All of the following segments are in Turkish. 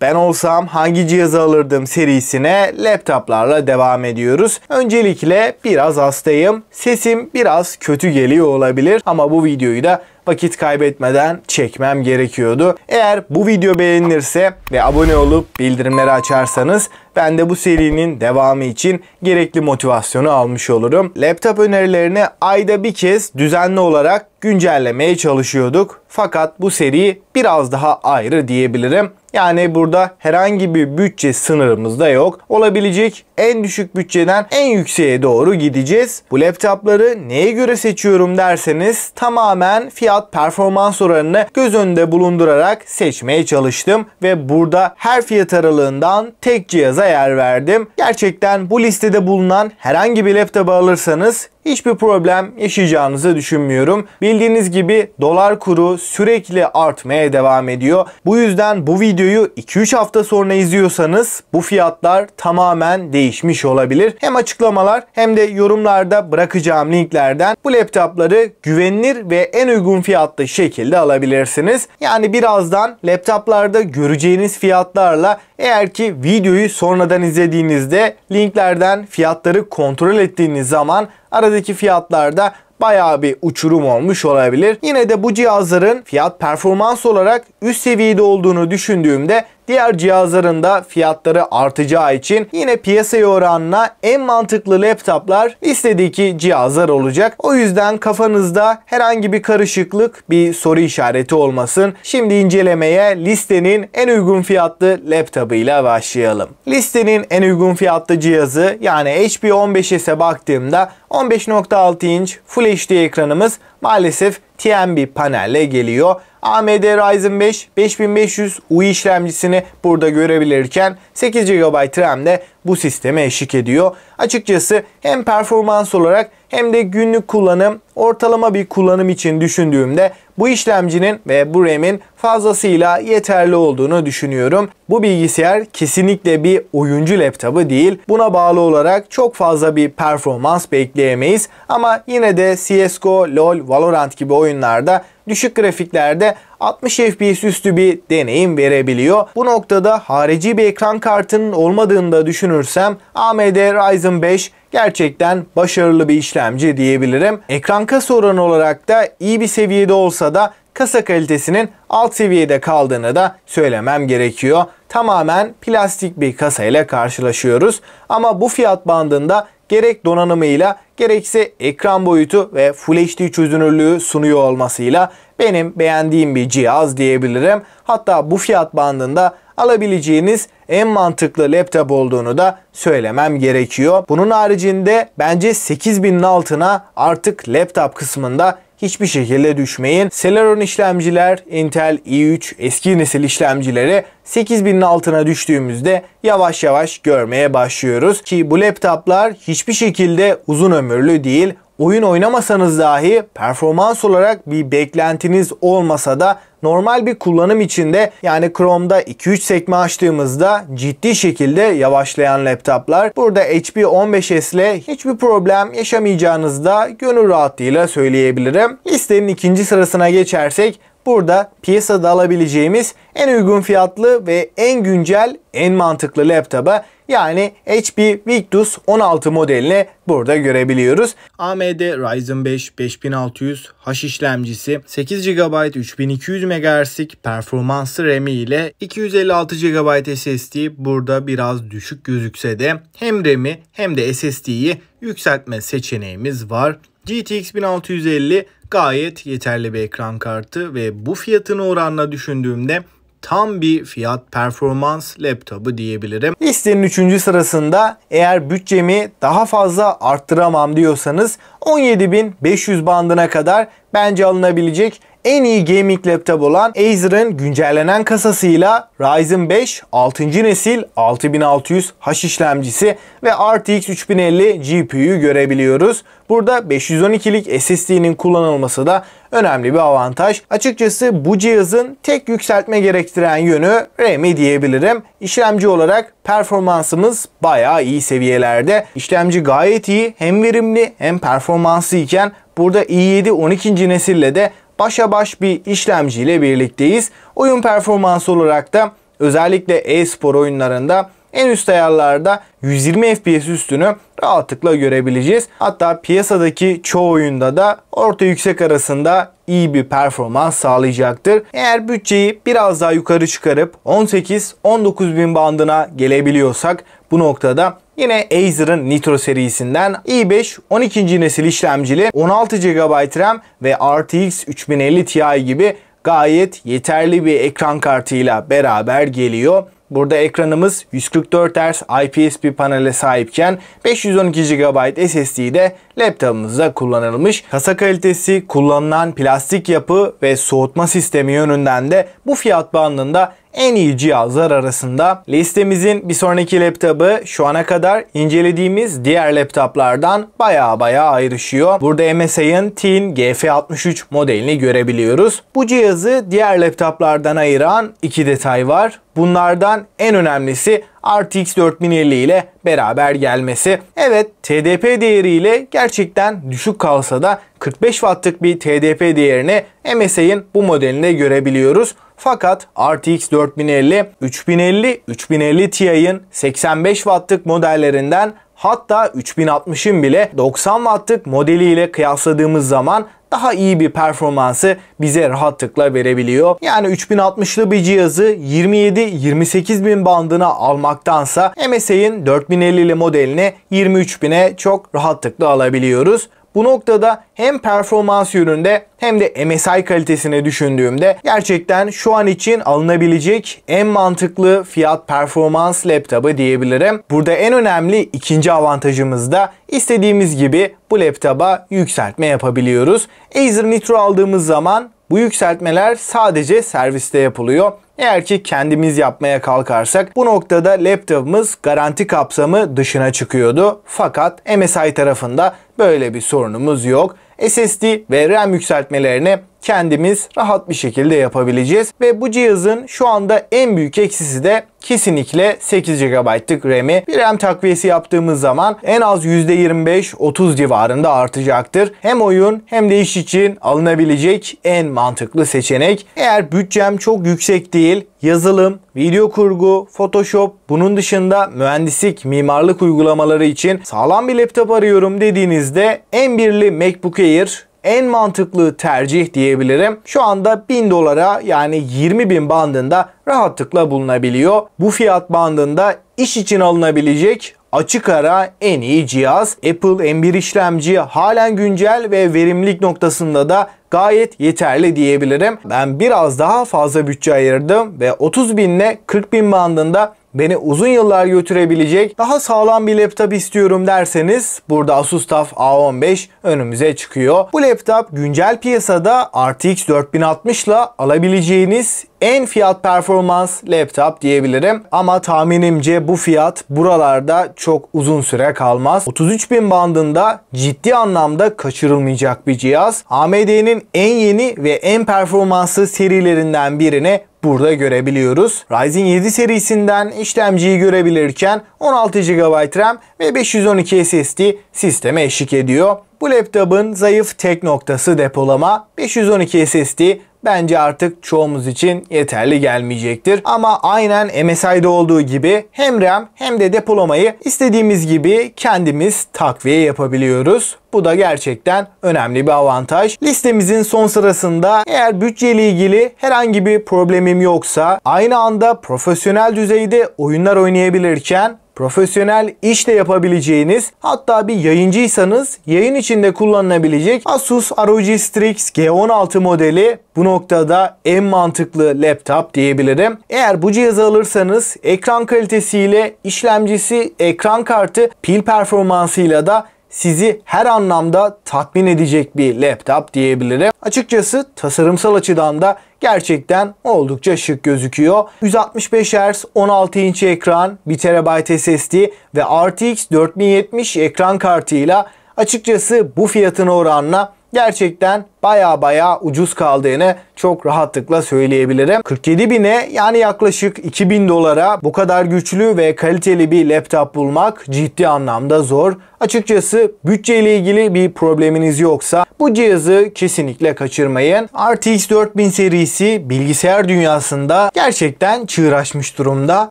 Ben olsam hangi cihazı alırdım serisine laptoplarla devam ediyoruz. Öncelikle biraz hastayım. Sesim biraz kötü geliyor olabilir ama bu videoyu da vakit kaybetmeden çekmem gerekiyordu. Eğer bu video beğenilirse ve abone olup bildirimleri açarsanız ben de bu serinin devamı için gerekli motivasyonu almış olurum. Laptop önerilerini ayda bir kez düzenli olarak güncellemeye çalışıyorduk. Fakat bu seri biraz daha ayrı diyebilirim. Yani burada herhangi bir bütçe sınırımız da yok. Olabilecek en düşük bütçeden en yükseğe doğru gideceğiz. Bu laptopları neye göre seçiyorum derseniz tamamen fiyat performans oranını göz önünde bulundurarak seçmeye çalıştım. Ve burada her fiyat aralığından tek cihaza yer verdim. Gerçekten bu listede bulunan herhangi bir laptopu alırsanız hiçbir problem yaşayacağınızı düşünmüyorum. Bildiğiniz gibi dolar kuru sürekli artmaya devam ediyor. Bu yüzden bu videoyu 2-3 hafta sonra izliyorsanız bu fiyatlar tamamen değişmiş olabilir. Hem açıklamalar hem de yorumlarda bırakacağım linklerden bu laptopları güvenilir ve en uygun fiyatlı şekilde alabilirsiniz. Yani birazdan laptoplarda göreceğiniz fiyatlarla eğer ki videoyu sonradan izlediğinizde linklerden fiyatları kontrol ettiğiniz zaman aradaki fiyatlarda bayağı bir uçurum olmuş olabilir. Yine de bu cihazların fiyat performans olarak üst seviyede olduğunu düşündüğümde diğer cihazların da fiyatları artacağı için yine piyasaya oranla en mantıklı laptoplar listedeki cihazlar olacak. O yüzden kafanızda herhangi bir karışıklık, bir soru işareti olmasın. Şimdi incelemeye listenin en uygun fiyatlı laptopuyla başlayalım. Listenin en uygun fiyatlı cihazı yani HP 15S'e baktığımda 15.6 inç Full HD ekranımız maalesef TNB panelle geliyor. AMD Ryzen 5 5500U işlemcisini burada görebilirken 8 GB RAM de bu sisteme eşlik ediyor. Açıkçası hem performans olarak hem de günlük kullanım, ortalama bir kullanım için düşündüğümde bu işlemcinin ve bu RAM'in fazlasıyla yeterli olduğunu düşünüyorum. Bu bilgisayar kesinlikle bir oyuncu laptopu değil. Buna bağlı olarak çok fazla bir performans bekleyemeyiz. Ama yine de CSGO, LoL, Valorant gibi oyunlarda düşük grafiklerde 60 FPS üstü bir deneyim verebiliyor. Bu noktada harici bir ekran kartının olmadığını da düşünürsem AMD Ryzen 5 gerçekten başarılı bir işlemci diyebilirim. Ekran kasa oranı olarak da iyi bir seviyede olsa da kasa kalitesinin alt seviyede kaldığını da söylemem gerekiyor. Tamamen plastik bir kasayla karşılaşıyoruz. Ama bu fiyat bandında gerek donanımıyla gerekse ekran boyutu ve Full HD çözünürlüğü sunuyor olmasıyla benim beğendiğim bir cihaz diyebilirim. Hatta bu fiyat bandında alabileceğiniz en mantıklı laptop olduğunu da söylemem gerekiyor. Bunun haricinde bence 8000'in altına artık laptop kısmında hiçbir şekilde düşmeyin. Celeron işlemciler, Intel i3 eski nesil işlemcileri 8000'in altına düştüğümüzde yavaş yavaş görmeye başlıyoruz. Ki bu laptoplar hiçbir şekilde uzun ömürlü değil. Oyun oynamasanız dahi performans olarak bir beklentiniz olmasa da normal bir kullanım içinde yani Chrome'da 2-3 sekme açtığımızda ciddi şekilde yavaşlayan laptoplar. Burada HP 15S ile hiçbir problem yaşamayacağınızı da gönül rahatlığıyla söyleyebilirim. Listenin ikinci sırasına geçersek burada piyasada alabileceğimiz en uygun fiyatlı ve en güncel, en mantıklı laptopu yani HP Victus 16 modelini burada görebiliyoruz. AMD Ryzen 5 5600H işlemcisi, 8 GB 3200 MHz'lik performanslı RAM ile 256 GB SSD burada biraz düşük gözükse de hem RAM'i hem de SSD'yi yükseltme seçeneğimiz var. GTX 1650 gayet yeterli bir ekran kartı ve bu fiyatını oranla düşündüğümde tam bir fiyat performans laptopu diyebilirim. Listenin 3. sırasında eğer bütçemi daha fazla arttıramam diyorsanız 17.500 bandına kadar bence alınabilecek en iyi gaming laptop olan Acer'ın güncellenen kasasıyla Ryzen 5 6. nesil 6600H işlemcisi ve RTX 3050 GPU'yu görebiliyoruz. Burada 512'lik SSD'nin kullanılması da önemli bir avantaj. Açıkçası bu cihazın tek yükseltme gerektiren yönü RAM'i diyebilirim. İşlemci olarak performansımız bayağı iyi seviyelerde. İşlemci gayet iyi, hem verimli hem performanslı iken burada i7 12. nesille de başa baş bir işlemciyle birlikteyiz. Oyun performansı olarak da Özellikle e-spor oyunlarında en üst ayarlarda 120 FPS üstünü rahatlıkla görebileceğiz. Hatta piyasadaki çoğu oyunda da orta yüksek arasında iyi bir performans sağlayacaktır. Eğer bütçeyi biraz daha yukarı çıkarıp 18-19 bin bandına gelebiliyorsak bu noktada yine Acer'ın Nitro serisinden i5 12. nesil işlemcili 16 GB RAM ve RTX 3050 Ti gibi gayet yeterli bir ekran kartıyla beraber geliyor. Burada ekranımız 144 Hz IPS bir panele sahipken 512 GB SSD'de laptopumuzda kullanılmış. Kasa kalitesi, kullanılan plastik yapı ve soğutma sistemi yönünden de bu fiyat bandında en iyi cihazlar arasında. Listemizin bir sonraki laptopu şu ana kadar incelediğimiz diğer laptoplardan baya ayrışıyor. Burada MSI'ın Teen GF63 modelini görebiliyoruz. Bu cihazı diğer laptoplardan ayıran iki detay var. Bunlardan en önemlisi RTX 4050 ile beraber gelmesi. Evet, TDP değeriyle gerçekten düşük kalsa da 45 Watt'lık bir TDP değerini MSI'ın bu modelinde görebiliyoruz. Fakat RTX 4050, 3050 Ti'nin 85 Watt'lık modellerinden, hatta 3060'ın bile 90 Watt'lık modeliyle kıyasladığımız zaman daha iyi bir performansı bize rahatlıkla verebiliyor. Yani 3060'lı bir cihazı 27-28 bin bandına almaktansa MSI'nin 4050'li modelini 23 bine çok rahatlıkla alabiliyoruz. Bu noktada hem performans yönünde hem de MSI kalitesini düşündüğümde gerçekten şu an için alınabilecek en mantıklı fiyat performans laptopu diyebilirim. Burada en önemli ikinci avantajımız da istediğimiz gibi bu laptopa yükseltme yapabiliyoruz. Acer Nitro aldığımız zaman bu yükseltmeler sadece serviste yapılıyor. Eğer ki kendimiz yapmaya kalkarsak bu noktada laptopumuz garanti kapsamı dışına çıkıyordu. Fakat MSI tarafında böyle bir sorunumuz yok. SSD ve RAM yükseltmelerini kendimiz rahat bir şekilde yapabileceğiz. Ve bu cihazın şu anda en büyük eksisi de kesinlikle 8 GB'lık RAM'i. Bir RAM takviyesi yaptığımız zaman en az %25-30 civarında artacaktır. Hem oyun hem de iş için alınabilecek en mantıklı seçenek. Eğer bütçem çok yüksek değil, yazılım, video kurgu, Photoshop, bunun dışında mühendislik, mimarlık uygulamaları için sağlam bir laptop arıyorum dediğinizde M1'li MacBook Air en mantıklı tercih diyebilirim. Şu anda 1000 dolara yani 20 bin bandında rahatlıkla bulunabiliyor. Bu fiyat bandında iş için alınabilecek açık ara en iyi cihaz. Apple M1 işlemci halen güncel ve verimlilik noktasında da gayet yeterli diyebilirim. Ben biraz daha fazla bütçe ayırdım ve 30 bin ile 40 bin bandında beni uzun yıllar götürebilecek daha sağlam bir laptop istiyorum derseniz burada Asus TUF A15 önümüze çıkıyor. Bu laptop güncel piyasada RTX 4060 ile alabileceğiniz en fiyat performans laptop diyebilirim. Ama tahminimce bu fiyat buralarda çok uzun süre kalmaz. 33.000 bandında ciddi anlamda kaçırılmayacak bir cihaz. AMD'nin en yeni ve en performanslı serilerinden birini burada görebiliyoruz. Ryzen 7 serisinden işlemciyi görebilirken 16 GB RAM ve 512 SSD sisteme eşlik ediyor. Bu laptopun zayıf tek noktası depolama. 512 SSD bence artık çoğumuz için yeterli gelmeyecektir. Ama aynen MSI'de olduğu gibi hem RAM hem de depolamayı istediğimiz gibi kendimiz takviye yapabiliyoruz. Bu da gerçekten önemli bir avantaj. Listemizin son sırasında eğer bütçeyle ilgili herhangi bir problemim yoksa aynı anda profesyonel düzeyde oyunlar oynayabilirken profesyonel iş de yapabileceğiniz, hatta bir yayıncıysanız yayın içinde kullanılabilecek Asus ROG Strix G16 modeli bu noktada en mantıklı laptop diyebilirim. Eğer bu cihazı alırsanız ekran kalitesiyle, işlemcisi, ekran kartı, pil performansıyla da sizi her anlamda tatmin edecek bir laptop diyebilirim. Açıkçası tasarımsal açıdan da gerçekten oldukça şık gözüküyor. 165 Hz 16 inç ekran, 1 TB SSD ve RTX 4070 ekran kartıyla açıkçası bu fiyatına oranla gerçekten baya ucuz kaldığını çok rahatlıkla söyleyebilirim. 47.000'e yani yaklaşık 2.000 dolara bu kadar güçlü ve kaliteli bir laptop bulmak ciddi anlamda zor. Açıkçası bütçeyle ilgili bir probleminiz yoksa bu cihazı kesinlikle kaçırmayın. RTX 4000 serisi bilgisayar dünyasında gerçekten çığır açmış durumda.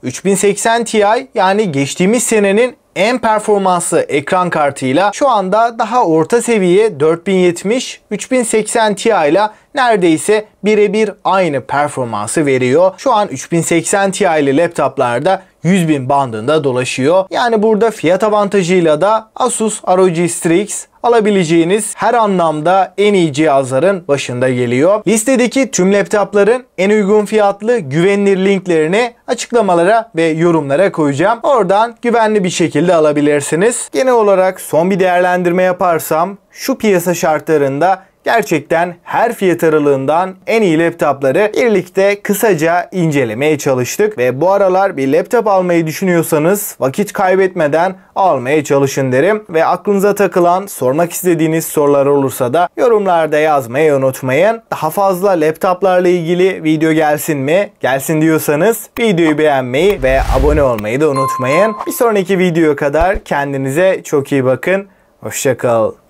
3080 Ti yani geçtiğimiz senenin en performanslı ekran kartıyla şu anda daha orta seviye 4070 3080 Ti ile neredeyse birebir aynı performansı veriyor. Şu an 3080 Ti'li laptoplarda 100.000 bandında dolaşıyor. Yani burada fiyat avantajıyla da Asus ROG Strix alabileceğiniz her anlamda en iyi cihazların başında geliyor. Listedeki tüm laptopların en uygun fiyatlı güvenilir linklerini açıklamalara ve yorumlara koyacağım. Oradan güvenli bir şekilde alabilirsiniz. Genel olarak son bir değerlendirme yaparsam şu piyasa şartlarında gerçekten her fiyat aralığından en iyi laptopları birlikte kısaca incelemeye çalıştık ve bu aralar bir laptop almayı düşünüyorsanız vakit kaybetmeden almaya çalışın derim ve aklınıza takılan, sormak istediğiniz sorular olursa da yorumlarda yazmayı unutmayın. Daha fazla laptoplarla ilgili video gelsin mi? Gelsin diyorsanız videoyu beğenmeyi ve abone olmayı da unutmayın. Bir sonraki videoya kadar kendinize çok iyi bakın. Hoşça kal.